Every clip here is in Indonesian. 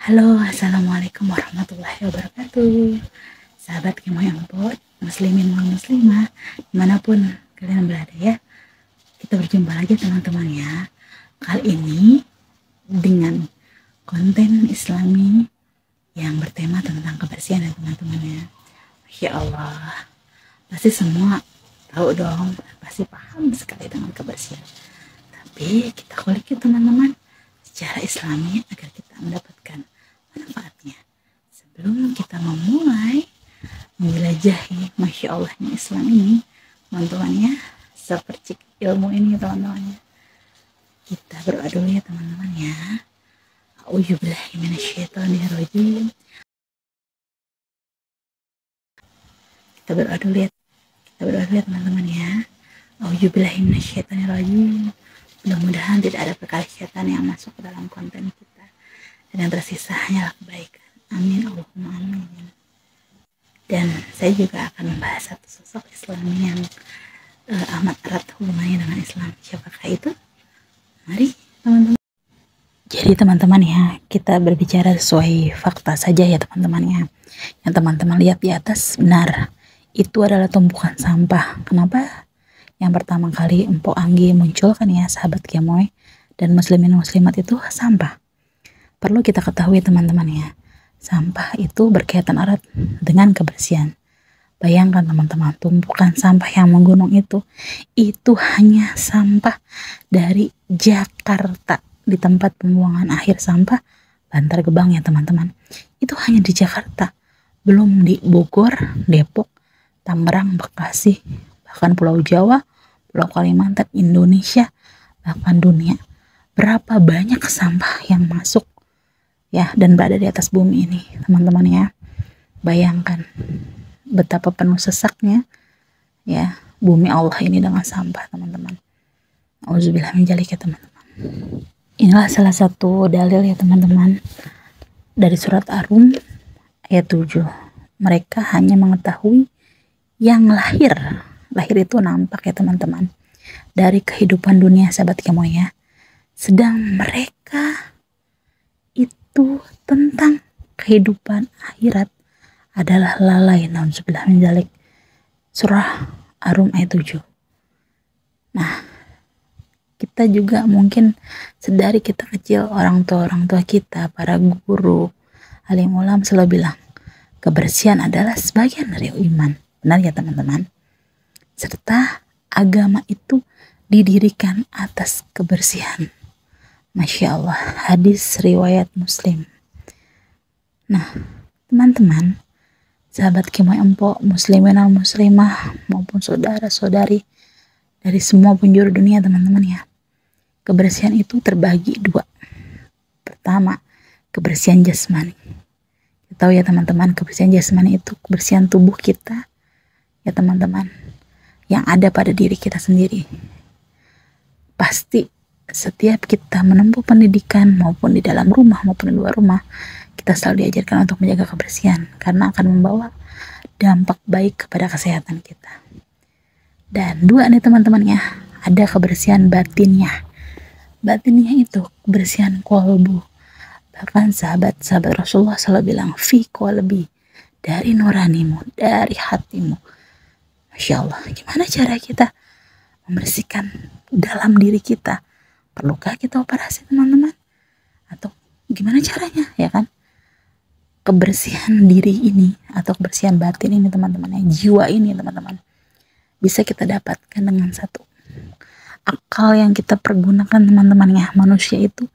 Halo, assalamualaikum warahmatullahi wabarakatuh. Sahabat Kemo yang Empot, muslimin maupun muslimah, dimanapun kalian berada ya. Kita berjumpa lagi teman-teman ya. Kali ini dengan konten Islami yang bertema tentang kebersihan ya teman-teman ya. Masya Allah, pasti semua tahu dong, pasti paham sekali dengan kebersihan. Tapi kita kulik ya teman-teman secara Islami agar kita mendapatkan manfaatnya. Sebelum kita memulai menjelajahi Masya Allahnya Islam ini, teman-teman ya, sepercik ilmu ini teman-teman ya, kita berdoa dulu ya teman-teman ya. A'udzubillahi minasyaitonirrajim. Kita berdoa dulu ya teman-teman ya. A'udzubillahi minasyaitonirrajim. Mudah-mudahan tidak ada perkara syaitan yang masuk ke dalam konten kita, dan yang tersisa hanyalah kebaikan. Amin Allahumma amin. Dan saya juga akan membahas satu sosok Islam yang amat erat hubungannya dengan Islam. Siapakah itu? Mari teman-teman. Jadi teman-teman ya, kita berbicara sesuai fakta saja ya teman-teman ya. Yang teman-teman lihat di atas benar, itu adalah tumpukan sampah. Kenapa? Yang pertama kali Empok Anggi munculkan ya sahabat Gemoy dan muslimin muslimat itu sampah. Perlu kita ketahui teman-teman ya, sampah itu berkaitan erat dengan kebersihan. Bayangkan teman-teman, tumpukan sampah yang menggunung itu hanya sampah dari Jakarta, di tempat pembuangan akhir sampah Bantar Gebang ya teman-teman. Itu hanya di Jakarta, belum di Bogor, Depok, Tangerang, Bekasi, bahkan Pulau Jawa, Pulau Kalimantan, Indonesia, bahkan dunia. Berapa banyak sampah yang masuk ya dan berada di atas bumi ini teman-teman ya. Bayangkan betapa penuh sesaknya ya bumi Allah ini dengan sampah teman-teman. Auzubillah min dzalik ya teman-teman. Inilah salah satu dalil ya teman-teman dari surat Ar-Rum ayat 7. Mereka hanya mengetahui yang lahir itu nampak ya teman-teman dari kehidupan dunia sahabat Kemo ya, sedang mereka itu tentang kehidupan akhirat adalah lalai. Nauzubillah min dzalik. Surah Ar-Rum ayat 7. Nah, kita juga mungkin sedari kita kecil, orang tua kita, para guru, alim ulam selalu bilang kebersihan adalah sebagian dari iman. Benar ya teman-teman? Serta agama itu didirikan atas kebersihan. Masya Allah, hadis riwayat Muslim. Nah, teman-teman, sahabat Kemo Empok, muslimin dan muslimah maupun saudara-saudari dari semua penjuru dunia teman-teman ya. Kebersihan itu terbagi dua. Pertama, kebersihan jasmani. Kita tahu ya teman-teman, kebersihan jasmani itu kebersihan tubuh kita ya teman-teman, yang ada pada diri kita sendiri. Pasti setiap kita menempuh pendidikan maupun di dalam rumah maupun di luar rumah, kita selalu diajarkan untuk menjaga kebersihan karena akan membawa dampak baik kepada kesehatan kita. Dan dua nih teman-teman ya, ada kebersihan batinnya. Batinnya itu kebersihan kolbu. Bahkan sahabat-sahabat Rasulullah selalu bilang fi kolbi, dari nuranimu, dari hatimu. Masya Allah, gimana cara kita membersihkan dalam diri kita? Perlukah kita operasi teman-teman? Atau gimana caranya ya kan? Kebersihan diri ini atau kebersihan batin ini teman-teman, jiwa ini teman-teman, bisa kita dapatkan dengan satu akal yang kita pergunakan teman-teman ya. Manusia itu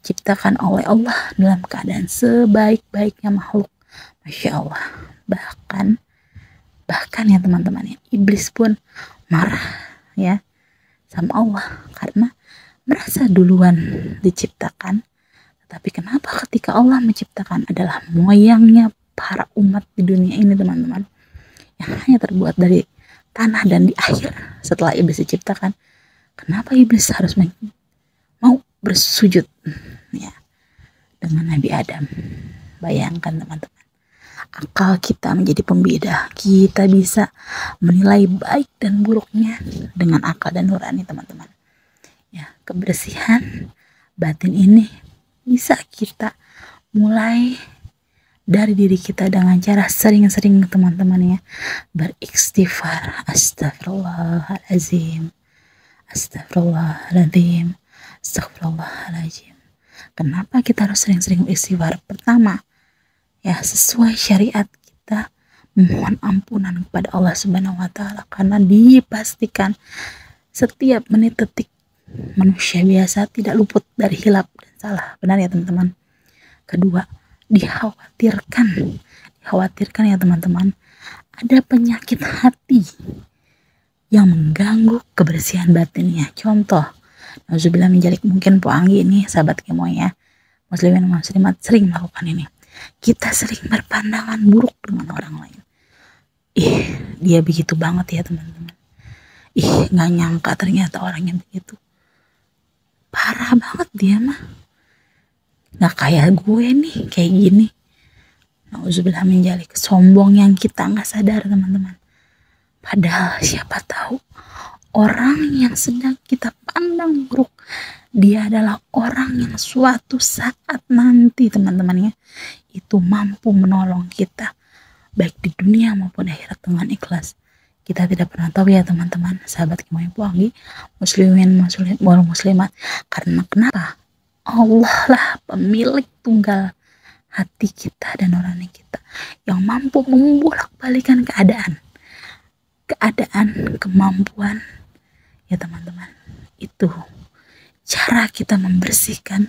diciptakan oleh Allah dalam keadaan sebaik-baiknya makhluk. Masya Allah. Bahkan ya teman-teman ya, iblis pun marah ya sama Allah karena merasa duluan diciptakan. Tetapi kenapa ketika Allah menciptakan adalah moyangnya para umat di dunia ini teman-teman, yang hanya terbuat dari tanah, dan di akhir setelah iblis diciptakan, kenapa iblis harus mau bersujud ya dengan Nabi Adam? Bayangkan teman-teman, akal kita menjadi pembeda. Kita bisa menilai baik dan buruknya dengan akal dan nurani teman-teman ya. Kebersihan batin ini bisa kita mulai dari diri kita dengan cara sering-sering teman-teman ya beristighfar. Astagfirullahalazim, astagfirullahaladzim, astagfirullahaladzim. Kenapa kita harus sering-sering beristighfar? Pertama, ya sesuai syariat kita memohon ampunan kepada Allah Subhanahu wa taala, karena dipastikan setiap menit detik manusia biasa tidak luput dari hilap dan salah. Benar ya teman-teman? Kedua, dikhawatirkan ya teman-teman, ada penyakit hati yang mengganggu kebersihan batinnya. Contoh, nauzubillah min dzalik, mungkin Po Anggi ini sahabat kemo ya, muslimin muslimat sering melakukan ini. Kita sering berpandangan buruk dengan orang lain. Dia begitu banget ya teman-teman. Nggak nyangka ternyata orangnya begitu. Parah banget dia mah. Nggak kayak gue nih, kayak gini. Nauzubillah min dzalik, sombong yang kita nggak sadar teman-teman. Padahal siapa tahu orang yang sedang kita pandang buruk, dia adalah orang yang suatu saat nanti teman-teman ya, itu mampu menolong kita baik di dunia maupun akhirat dengan ikhlas. Kita tidak pernah tahu ya teman-teman, sahabat kemauan Po Anggi, muslimin muslimat. Karena kenapa? Allah lah pemilik tunggal hati kita dan nurani kita, yang mampu membolak-balikan keadaan, kemampuan ya teman-teman. Itu cara kita membersihkan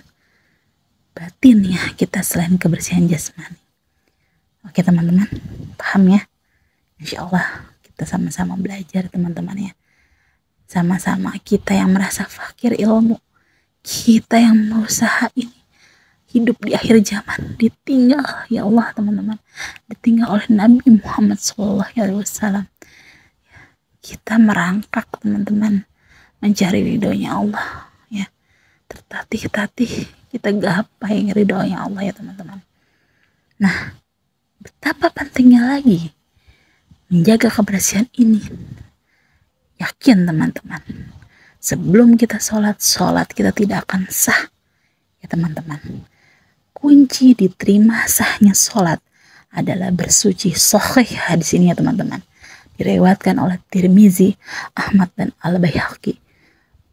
batin ya kita selain kebersihan jasmani. Oke teman-teman, paham ya? Insya Allah kita sama-sama belajar teman-teman ya. Sama-sama kita yang merasa fakir ilmu, kita yang berusaha ini hidup di akhir zaman, ditinggal ya Allah teman-teman, ditinggal oleh Nabi Muhammad SAW. Kita merangkak teman-teman mencari ridhonya Allah ya, tertatih-tatih kita gapai ridhonya Allah ya teman-teman. Nah, betapa pentingnya lagi menjaga kebersihan ini. Yakin teman-teman, sebelum kita sholat kita tidak akan sah ya teman-teman. Kunci diterima sahnya sholat adalah bersuci. Sahih hadis ini ya teman-teman, diriwayatkan oleh Tirmizi, Ahmad dan Al-Baihaqi.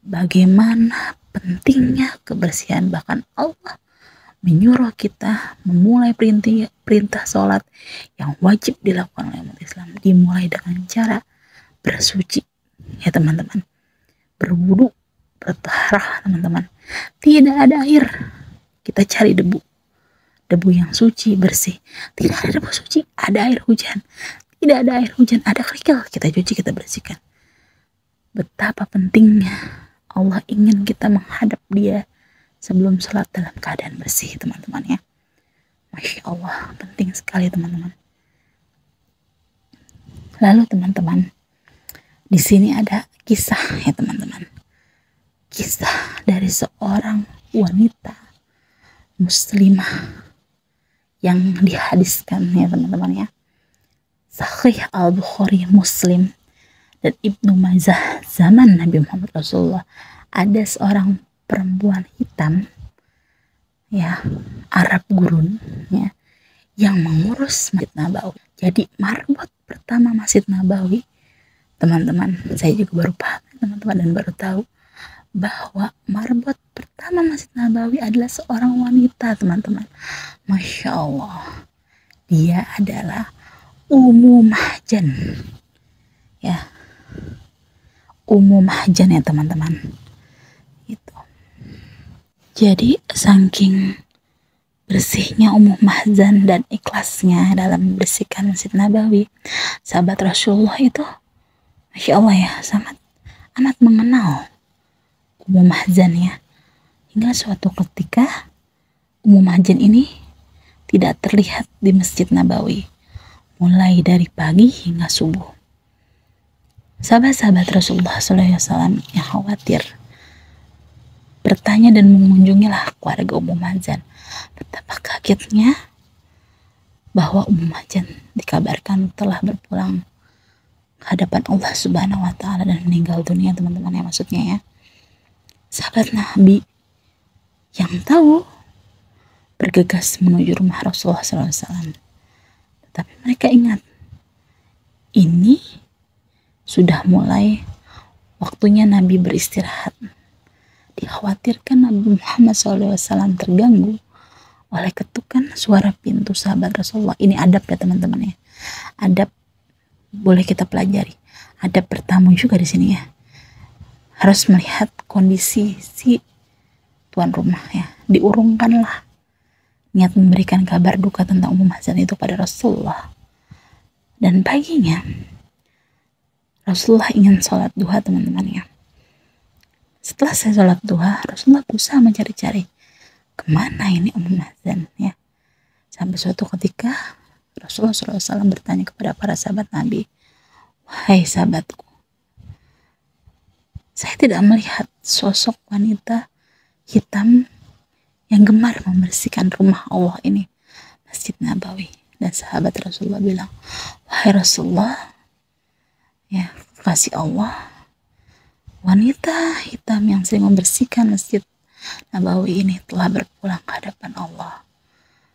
Bagaimana pentingnya kebersihan, bahkan Allah menyuruh kita memulai perintah sholat yang wajib dilakukan oleh umat Islam dimulai dengan cara bersuci ya teman-teman, berwudu, bertaharah teman-teman. Tidak ada air, kita cari debu yang suci bersih. Tidak ada debu suci, ada air hujan. Tidak ada air hujan, ada kerikil, kita cuci, kita bersihkan. Betapa pentingnya Allah ingin kita menghadap Dia sebelum sholat dalam keadaan bersih teman-teman ya. Masya Allah, penting sekali teman-teman. Lalu teman-teman, di sini ada kisah ya teman-teman, kisah dari seorang wanita muslimah yang dihadiskan ya teman-teman ya, Sahih Al-Bukhari, Muslim dan Ibnu Majah zaman Nabi Muhammad Rasulullah. Ada seorang perempuan hitam ya, Arab gurun ya, yang mengurus Masjid Nabawi. Jadi marbot pertama Masjid Nabawi teman-teman, saya juga baru paham teman-teman dan baru tahu bahwa marbot pertama Masjid Nabawi adalah seorang wanita teman-teman. Masya Allah, dia adalah Ummu Mahjan ya, Ummu Mahjan ya teman-teman. Jadi saking bersihnya Ummu Mahjan dan ikhlasnya dalam membersihkan Masjid Nabawi, sahabat Rasulullah itu Masya Allah ya, sangat amat mengenal Ummu Mahjan ya. Hingga suatu ketika Ummu Mahjan ini tidak terlihat di Masjid Nabawi mulai dari pagi hingga subuh. Sahabat-sahabat Rasulullah SAW yang khawatir bertanya dan mengunjungilah keluarga Ummu Mahjan. Betapa kagetnya bahwa Ummu Mahjan dikabarkan telah berpulang ke hadapan Allah Subhanahu wa taala dan meninggal dunia teman-teman ya, maksudnya ya. Sahabat Nabi yang tahu bergegas menuju rumah Rasulullah SAW. Tetapi mereka ingat, ini sudah mulai waktunya Nabi beristirahat. Dikhawatirkan Nabi Muhammad SAW terganggu oleh ketukan suara pintu sahabat Rasulullah. Ini adab ya teman-teman ya. Adab boleh kita pelajari. Adab bertamu juga di sini ya. Harus melihat kondisi si tuan rumah ya. Diurungkanlah niat memberikan kabar duka tentang Ummu Mahzan itu pada Rasulullah. Dan paginya Rasulullah ingin sholat duha teman-teman ya. Setelah saya sholat duha, Rasulullah berusaha mencari-cari kemana ini Ummu Mahzan ya. Sampai suatu ketika Rasulullah SAW bertanya kepada para sahabat Nabi, "Wahai sahabatku, saya tidak melihat sosok wanita hitam yang gemar membersihkan rumah Allah ini, Masjid Nabawi." Dan sahabat Rasulullah bilang, "Wahai Rasulullah, ya kasih Allah, wanita hitam yang sering membersihkan Masjid Nabawi ini telah berpulang ke hadapan Allah."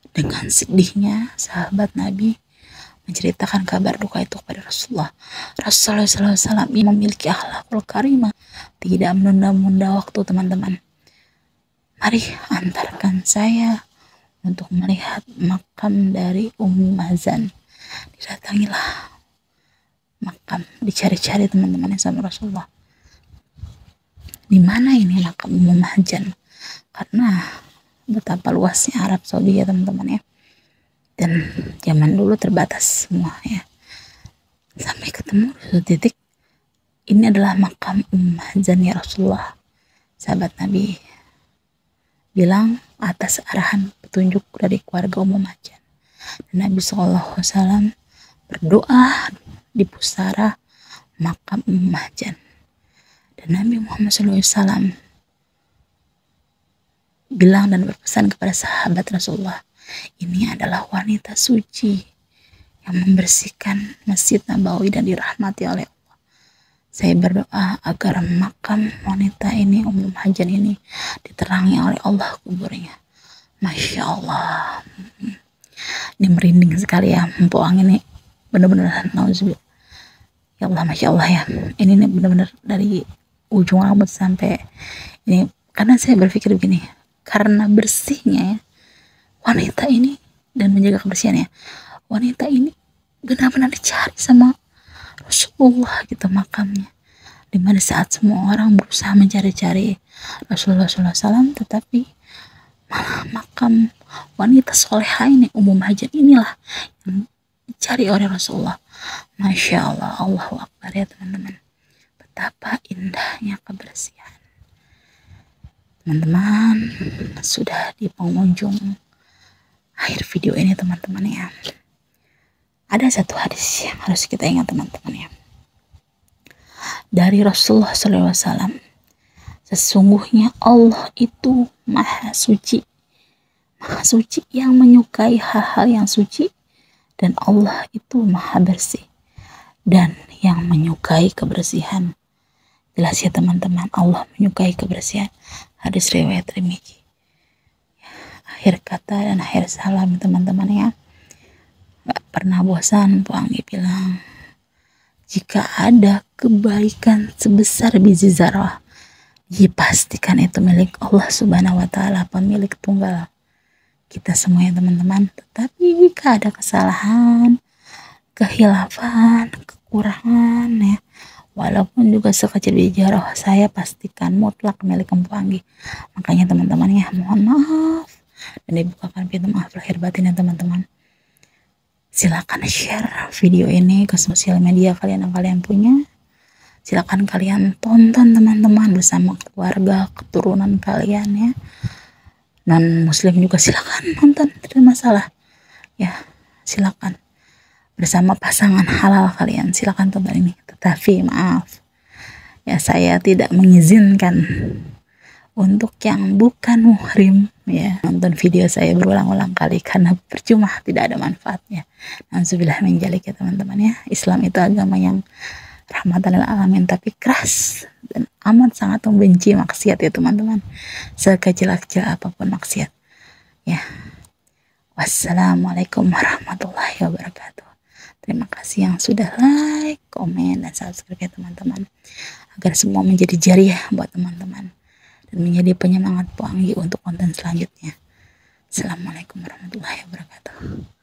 Dengan sedihnya sahabat Nabi menceritakan kabar duka itu kepada Rasulullah. Rasulullah SAW memiliki akhlakul karimah, tidak menunda-nunda waktu teman-teman. Mari antarkan saya untuk melihat makam dari Ummu Mahzan. Didatangilah makam, dicari-cari teman-teman sama Rasulullah. Di mana ini makam Ummu Mahzan? Karena betapa luasnya Arab Saudi ya teman-teman ya. Dan zaman dulu terbatas semua ya. Sampai ketemu di suatu titik, ini adalah makam Ummu Mahzan ya Rasulullah. Sahabat Nabi bilang atas arahan petunjuk dari keluarga Ummu Mahzan. Dan Nabi SAW berdoa di pusara makam Ummu Mahzan. Dan Nabi Muhammad SAW bilang dan berpesan kepada sahabat Rasulullah, ini adalah wanita suci yang membersihkan Masjid Nabawi dan dirahmati oleh Allah. Saya berdoa agar makam wanita ini, Ummu Mahzan ini, diterangi oleh Allah kuburnya. Masya Allah, ini merinding sekali ya, Mpok ini benar-benar nauzubillah. Ya Allah, Masya Allah ya, ini benar-benar dari ujung rambut sampai ini. Karena saya berpikir begini, karena bersihnya ya wanita ini dan menjaga kebersihannya, wanita ini benar-benar dicari sama Rasulullah gitu makamnya. Dimana saat semua orang berusaha mencari-cari Rasulullah SAW, tetapi malah makam wanita soleha ini, Ummu Mahzan inilah yang dicari oleh Rasulullah. Masya Allah, Allahu Akbar ya teman-teman. Betapa indahnya kebersihan. Teman-teman, sudah di penghujung akhir video ini teman-teman ya. Ada satu hadis yang harus kita ingat teman-teman ya. Dari Rasulullah SAW, sesungguhnya Allah itu maha suci yang menyukai hal-hal yang suci, dan Allah itu maha bersih dan yang menyukai kebersihan. Jelas ya teman-teman, Allah menyukai kebersihan. Hadis riwayat Tirmidzi. Akhir kata dan akhir salam teman-teman ya. Gak pernah bosan Mpok Anggi bilang, jika ada kebaikan sebesar biji zarah, dipastikan itu milik Allah Subhanahu wa Ta'ala, pemilik tunggal kita semua ya teman-teman. Tetapi jika ada kesalahan, kehilafan, kekurangan ya, walaupun juga sekecil biji zarah, saya pastikan mutlak milik Mpok Anggi. Makanya teman-teman ya, mohon maaf dan dibukakan pintu maaf lahir batin ya teman-teman. Silakan share video ini ke sosial media kalian yang kalian punya. Silakan kalian tonton teman-teman bersama keluarga, keturunan kalian ya. Non muslim juga silakan nonton, tidak masalah ya. Silakan bersama pasangan halal kalian, silakan tonton ini. Tetapi maaf ya, saya tidak mengizinkan untuk yang bukan muhrim ya nonton video saya berulang-ulang kali, karena percuma, tidak ada manfaatnya. Alhamdulillah menjalik ya teman-teman ya. Islam itu agama yang rahmatan lil alamin, tapi keras dan amat sangat membenci maksiat ya teman-teman, sekecil-kecil apapun maksiat ya. Wassalamualaikum warahmatullahi wabarakatuh. Terima kasih yang sudah like, komen, dan subscribe ya teman-teman, agar semua menjadi jariah buat teman-teman dan menjadi penyemangat Poanggi untuk konten selanjutnya. Assalamualaikum warahmatullahi wabarakatuh.